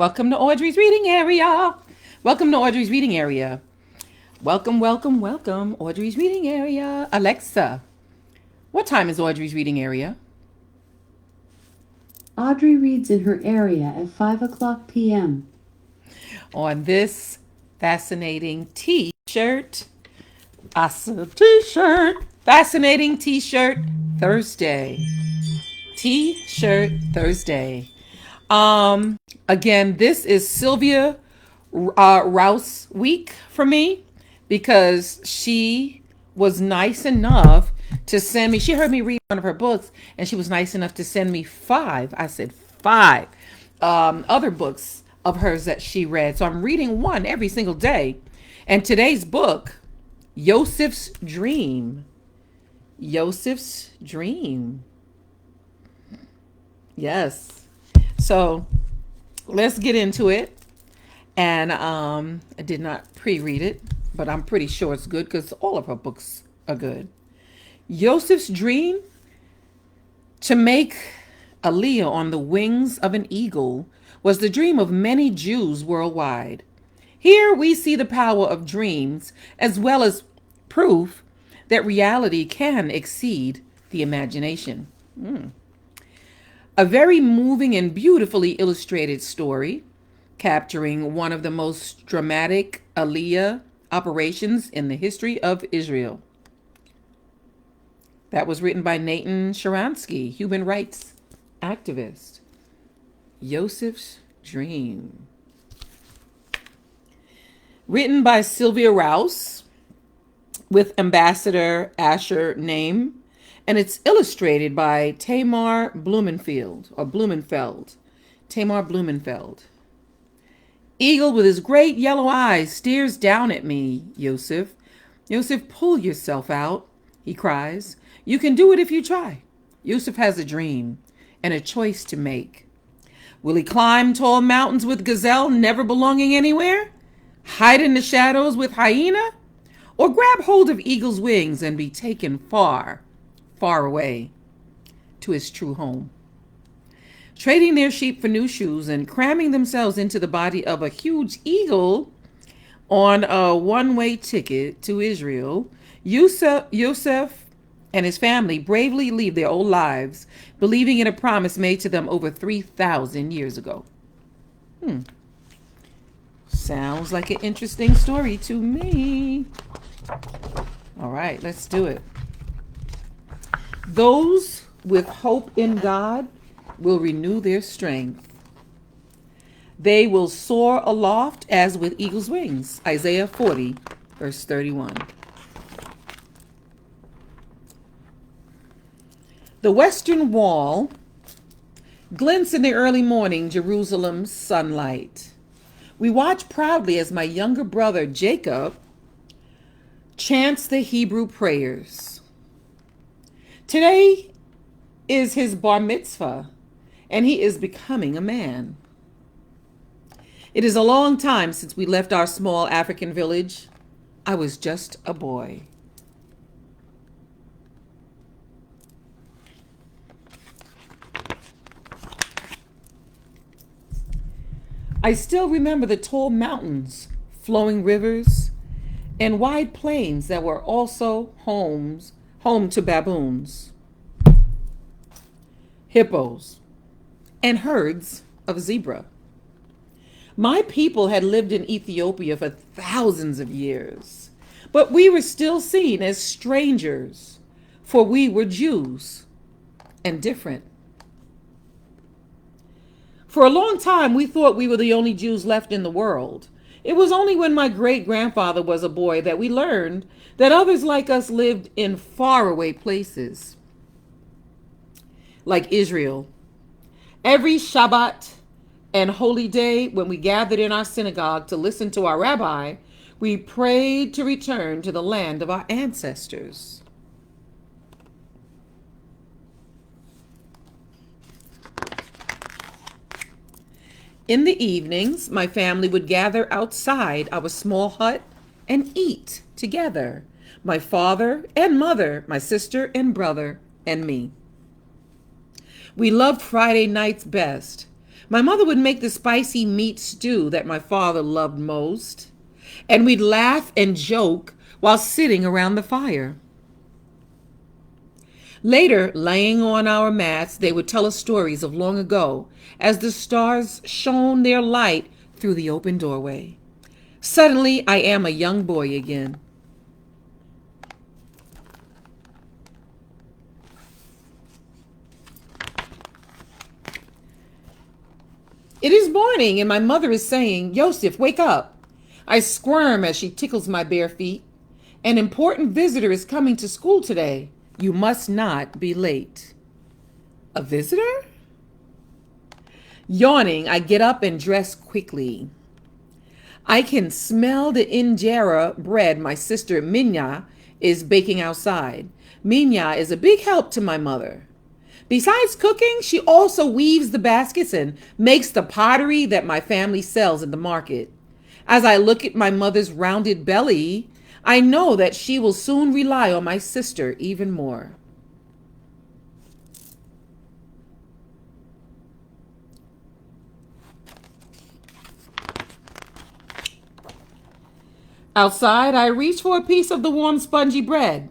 Welcome to Audrey's Reading Area. Welcome to Audrey's Reading Area. Welcome, welcome, welcome, Audrey's Reading Area. Alexa, what time is Audrey's Reading Area? Audrey reads in her area at 5 o'clock p.m. On this fascinating t-shirt. Awesome t-shirt. Fascinating t-shirt Thursday. T-shirt Thursday. Again, this is Sylvia Rouss week for me because she was nice enough to send me. She heard me read one of her books, and she was nice enough to send me five. I said five other books of hers that she read. So I'm reading one every single day. And today's book, Yosef's Dream. Yosef's Dream. Yes. So let's get into it. And I did not pre-read it, but I'm pretty sure it's good because all of her books are good. Yosef's Dream: to make Aliyah on the wings of an eagle was the dream of many Jews worldwide. Here we see the power of dreams as well as proof that reality can exceed the imagination. A very moving and beautifully illustrated story capturing one of the most dramatic Aliyah operations in the history of Israel. That was written by Nathan Sharansky, human rights activist. Yosef's Dream. Written by Sylvia Rouss with Ambassador Asher Naim, and it's illustrated by Tamar Blumenfeld. Tamar Blumenfeld. Eagle with his great yellow eyes stares down at me, Yosef. Yosef, pull yourself out, he cries. You can do it if you try. Yosef has a dream and a choice to make. Will he climb tall mountains with gazelle never belonging anywhere? Hide in the shadows with hyena? Or grab hold of eagle's wings and be taken far, far away to his true home? Trading their sheep for new shoes and cramming themselves into the body of a huge eagle on a one-way ticket to Israel, Yosef and his family bravely leave their old lives, believing in a promise made to them over 3,000 years ago. Sounds like an interesting story to me. All right, let's do it. Those with hope in God will renew their strength. They will soar aloft as with eagle's wings. Isaiah 40, verse 31. The western wall glints in the early morning Jerusalem's sunlight. We watch proudly as my younger brother Jacob chants the Hebrew prayers. Today is his bar mitzvah, and he is becoming a man. It is a long time since we left our small African village. I was just a boy. I still remember the tall mountains, flowing rivers, and wide plains that were also home to baboons, hippos, and herds of zebra. My people had lived in Ethiopia for thousands of years, but we were still seen as strangers, for we were Jews and different. For a long time, we thought we were the only Jews left in the world. It was only when my great-grandfather was a boy that we learned that others like us lived in faraway places, like Israel. Every Shabbat and holy day, when we gathered in our synagogue to listen to our rabbi, we prayed to return to the land of our ancestors. In the evenings, my family would gather outside our small hut and eat together. My father and mother, my sister and brother, and me. We loved Friday nights best, My mother would make the spicy meat stew that my father loved most, and we'd laugh and joke while sitting around the fire. Later, laying on our mats, they would tell us stories of long ago as the stars shone their light through the open doorway. Suddenly, I am a young boy again. It is morning, and my mother is saying, "Yosef, wake up." I squirm as she tickles my bare feet. "An important visitor is coming to school today. You must not be late." A visitor? Yawning, I get up and dress quickly. I can smell the injera bread my sister Minya is baking outside. Minya is a big help to my mother. Besides cooking, she also weaves the baskets and makes the pottery that my family sells in the market. As I look at my mother's rounded belly, I know that she will soon rely on my sister even more. Outside, I reach for a piece of the warm, spongy bread.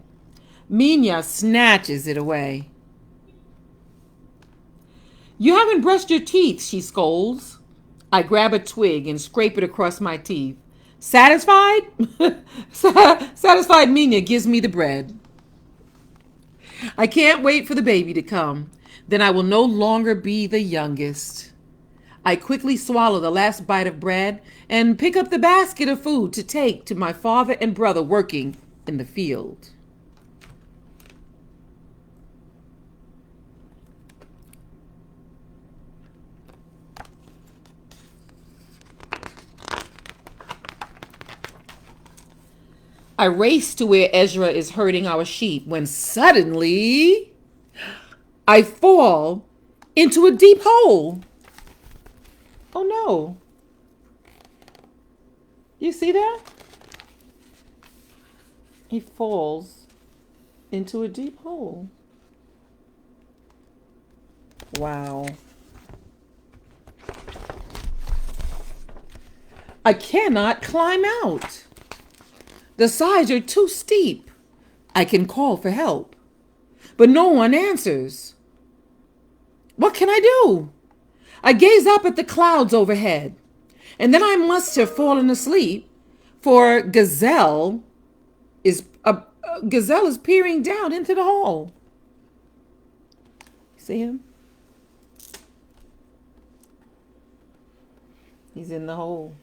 Minya snatches it away. "You haven't brushed your teeth," she scolds. I grab a twig and scrape it across my teeth. Satisfied? Satisfied Minya gives me the bread. I can't wait for the baby to come. Then I will no longer be the youngest. I quickly swallow the last bite of bread and pick up the basket of food to take to my father and brother working in the field. I race to where Ezra is herding our sheep when suddenly I fall into a deep hole. Oh no. You see that? He falls into a deep hole. Wow. I cannot climb out. The sides are too steep. I can call for help, but no one answers. What can I do? I gaze up at the clouds overhead, and then I must have fallen asleep, for Gazelle is peering down into the hole. See him? He's in the hole.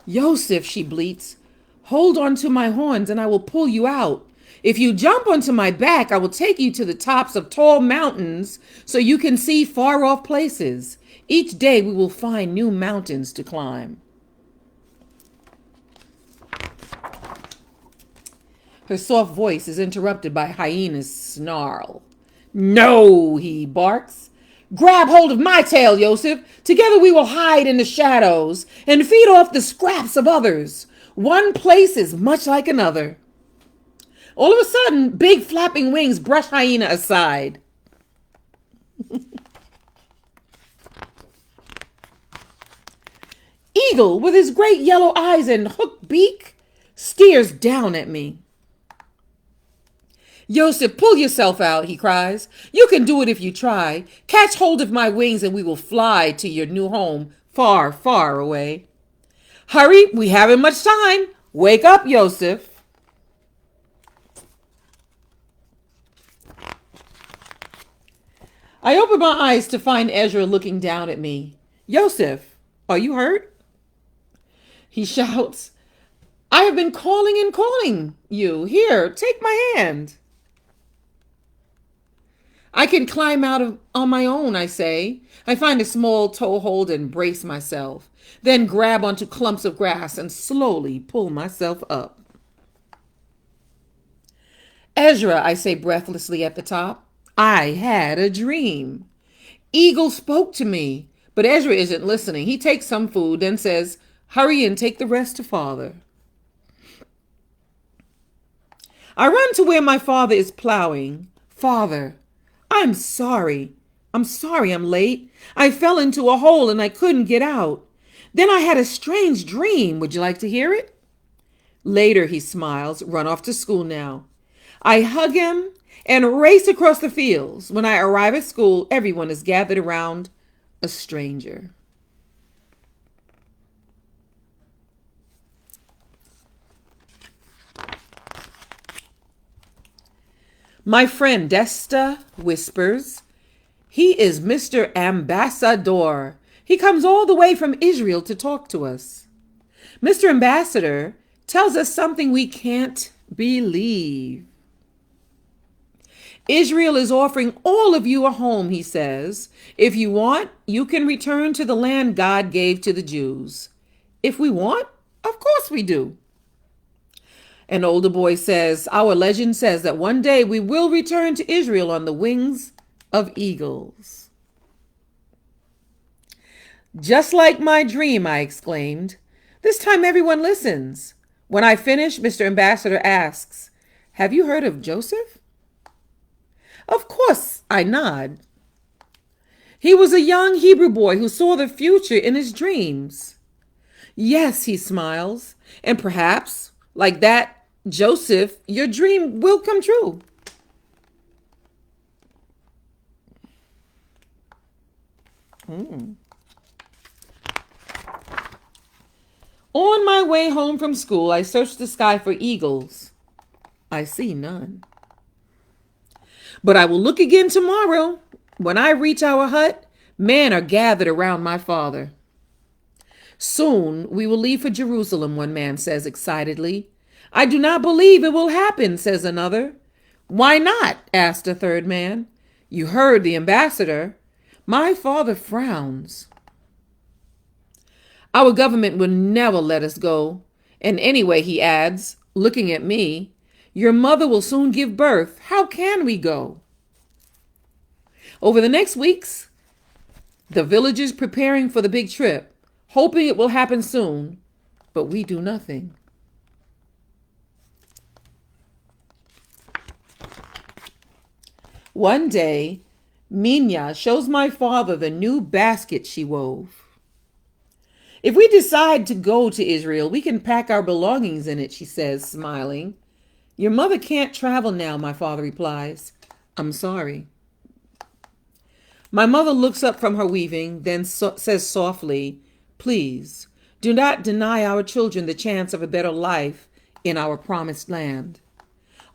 "Yosef," she bleats, "hold on to my horns and I will pull you out. If you jump onto my back, I will take you to the tops of tall mountains so you can see far off places. Each day we will find new mountains to climb." Her soft voice is interrupted by Hyena's snarl. "No," he barks. "Grab hold of my tail, Yosef. Together we will hide in the shadows and feed off the scraps of others. One place is much like another." All of a sudden, big flapping wings brush Hyena aside. Eagle, with his great yellow eyes and hooked beak, stares down at me. "Yosef, pull yourself out," he cries. "You can do it if you try. Catch hold of my wings and we will fly to your new home far, far away." "Hurry, we haven't much time. Wake up, Yosef." I open my eyes to find Ezra looking down at me. "Yosef, are you hurt?" He shouts, "I have been calling and calling you. Here, take my hand." "I can climb out on my own," I say. I find a small toehold and brace myself, then grab onto clumps of grass and slowly pull myself up. "Ezra," I say breathlessly at the top, "I had a dream. Eagle spoke to me, but Ezra isn't listening. He takes some food, then says, 'Hurry and take the rest to father.'" I run to where my father is plowing. Father, I'm sorry. I'm sorry I'm late. I fell into a hole and I couldn't get out. Then I had a strange dream. Would you like to hear it? Later, he smiles, run off to school now. I hug him and race across the fields. When I arrive at school, everyone is gathered around a stranger. My friend Desta whispers, he is Mr. Ambassador. He comes all the way from Israel to talk to us. Mr. Ambassador tells us something we can't believe. Israel is offering all of you a home, he says. If you want, you can return to the land God gave to the Jews. If we want, of course we do. An older boy says, our legend says that one day we will return to Israel on the wings of eagles. Just like my dream, I exclaimed. This time everyone listens. When I finish, Mr. Ambassador asks, have you heard of Joseph? Of course, I nod. He was a young Hebrew boy who saw the future in his dreams. Yes, he smiles, and perhaps, like that Joseph, your dream will come true. On my way home from school, I search the sky for eagles. I see none. But I will look again tomorrow. When I reach our hut, men are gathered around my father. Soon we will leave for Jerusalem, one man says excitedly. I do not believe it will happen, says another. Why not? Asked a third man. You heard the ambassador. My father frowns. Our government will never let us go. And anyway, he adds, looking at me, your mother will soon give birth. How can we go? Over the next weeks, the villagers preparing for the big trip, hoping it will happen soon, but we do nothing. One day, Minya shows my father the new basket she wove. If we decide to go to Israel, we can pack our belongings in it, she says, smiling. Your mother can't travel now, my father replies. I'm sorry. My mother looks up from her weaving, then says softly, please, do not deny our children the chance of a better life in our promised land.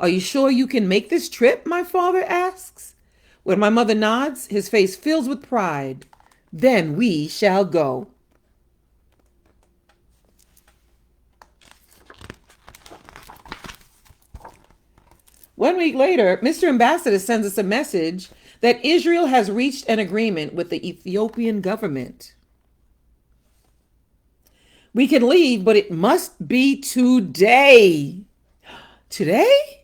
Are you sure you can make this trip? My father asks. When my mother nods, his face fills with pride. Then we shall go. One week later, Mr. Ambassador sends us a message that Israel has reached an agreement with the Ethiopian government. We can leave, but it must be today. Today?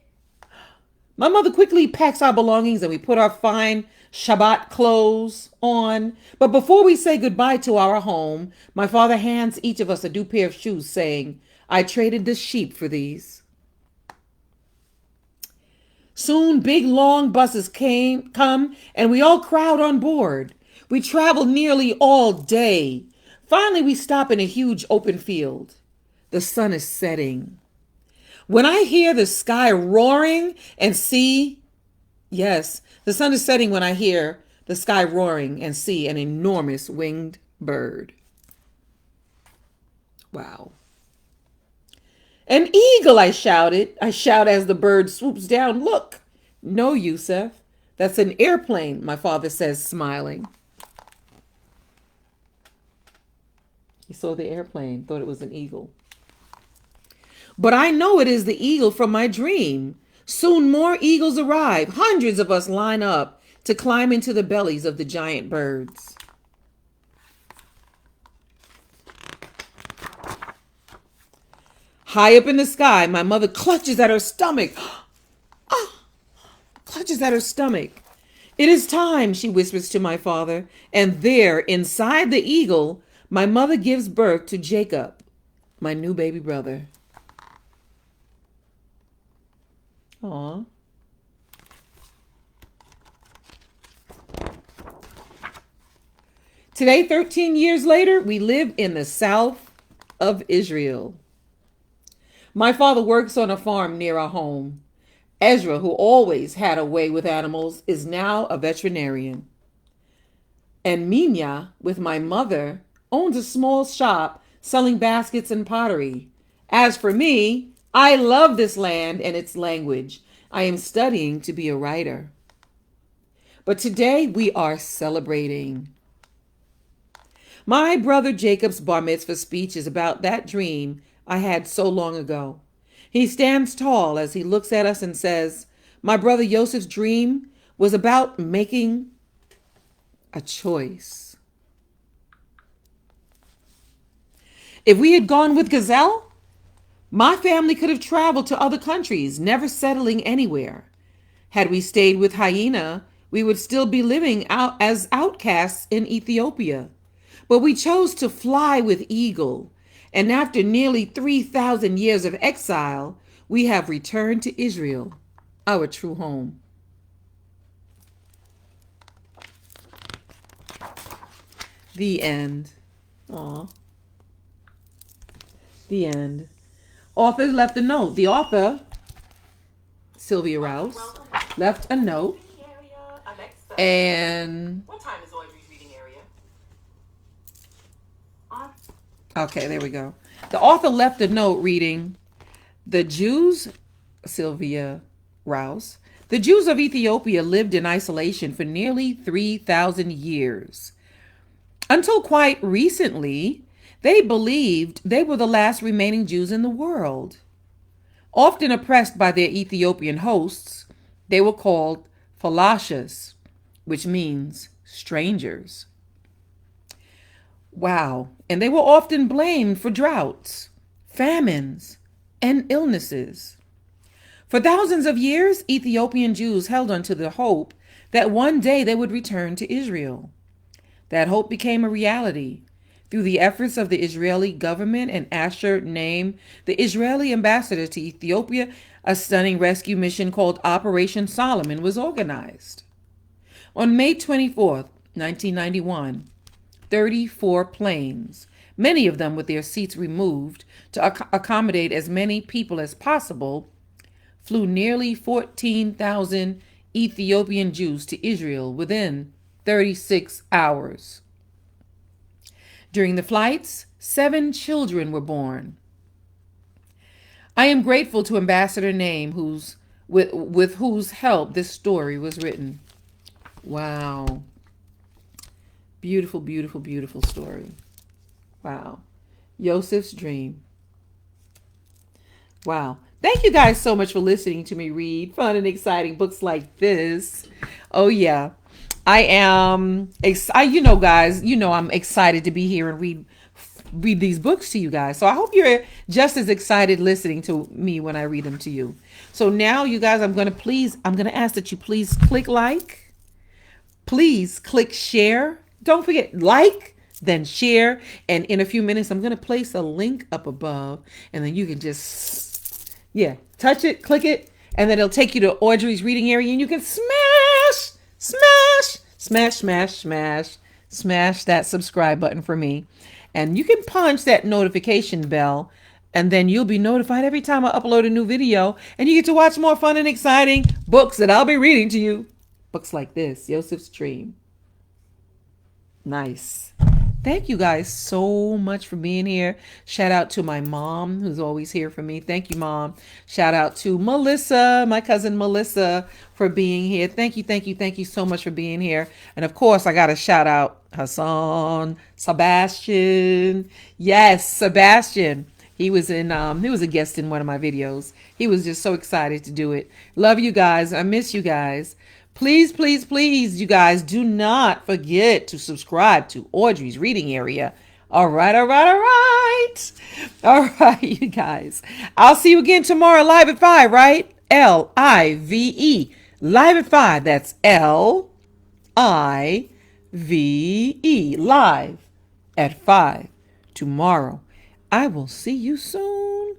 My mother quickly packs our belongings and we put our fine Shabbat clothes on. But before we say goodbye to our home, my father hands each of us a new pair of shoes, saying, I traded the sheep for these. Soon big long buses come and we all crowd on board. We travel nearly all day. Finally, we stop in a huge open field. The sun is setting. When I hear the sky roaring and see, yes, the sun is setting when I hear the sky roaring and see an enormous winged bird. Wow. An eagle, I shouted. I shout as the bird swoops down. Look. No, Yosef. That's an airplane, my father says, smiling. He saw the airplane, thought it was an eagle. But I know it is the eagle from my dream. Soon more eagles arrive. Hundreds of us line up to climb into the bellies of the giant birds. High up in the sky, my mother clutches at her stomach. Clutches at her stomach. It is time, she whispers to my father. And there, inside the eagle, my mother gives birth to Jacob, my new baby brother. Aw. Today, 13 years later, we live in the south of Israel. My father works on a farm near our home. Ezra, who always had a way with animals, is now a veterinarian. And Minya, with my mother, owns a small shop selling baskets and pottery. As for me, I love this land and its language. I am studying to be a writer. But today we are celebrating. My brother Jacob's bar mitzvah speech is about that dream I had so long ago. He stands tall as he looks at us and says, my brother Yosef's dream was about making a choice. If we had gone with Gazelle, my family could have traveled to other countries, never settling anywhere. Had we stayed with Hyena, we would still be living out as outcasts in Ethiopia. But we chose to fly with Eagle, and after nearly 3,000 years of exile, we have returned to Israel, our true home. The end. Aw. The end. Author left a note. The author, Sylvia Rouss, left a note. And what time is Audrey's reading area? Okay, there we go. The author left a note reading, the Jews, Sylvia Rouss, the Jews of Ethiopia lived in isolation for nearly 3,000 years. Until quite recently, they believed they were the last remaining Jews in the world. Often oppressed by their Ethiopian hosts, they were called falashas, which means strangers. Wow. And they were often blamed for droughts, famines, and illnesses. For thousands of years, Ethiopian Jews held on to the hope that one day they would return to Israel. That hope became a reality through the efforts of the Israeli government and Asher Naim, the Israeli ambassador to Ethiopia. A stunning rescue mission called Operation Solomon was organized. On May 24th, 1991, 34 planes, many of them with their seats removed to accommodate as many people as possible, flew nearly 14,000 Ethiopian Jews to Israel within 36 hours. During the flights, 7 children were born. I am grateful to Ambassador Naim, with whose help this story was written. Wow. Beautiful, beautiful, beautiful story. Wow. Yosef's dream. Wow. Thank you guys so much for listening to me read fun and exciting books like this. Oh, yeah. I am, guys, I'm excited to be here and read these books to you guys. So I hope you're just as excited listening to me when I read them to you. So now, you guys, I'm going to ask that you please click like. Please click share. Don't forget, like, then share. And in a few minutes, I'm going to place a link up above. And then you can just, touch it, click it. And then it'll take you to Audrey's reading area. And you can smash that subscribe button for me. And you can punch that notification bell. And then you'll be notified every time I upload a new video. And you get to watch more fun and exciting books that I'll be reading to you. Books like this, Yosef's Dream. Nice. Thank you guys so much for being here. Shout out to my mom, who's always here for me. Thank you, Mom. Shout out to Melissa, my cousin Melissa, for being here. Thank you so much for being here. And of course, I got to shout out Hassan, Sebastian. Yes, Sebastian. He was a guest in one of my videos. He was just so excited to do it. Love you guys. I miss you guys. Please, please, please, you guys, do not forget to subscribe to Audrey's reading area. All right, you guys. I'll see you again tomorrow live at 5, right? Live. Live at 5. That's Live. Live at 5 tomorrow. I will see you soon.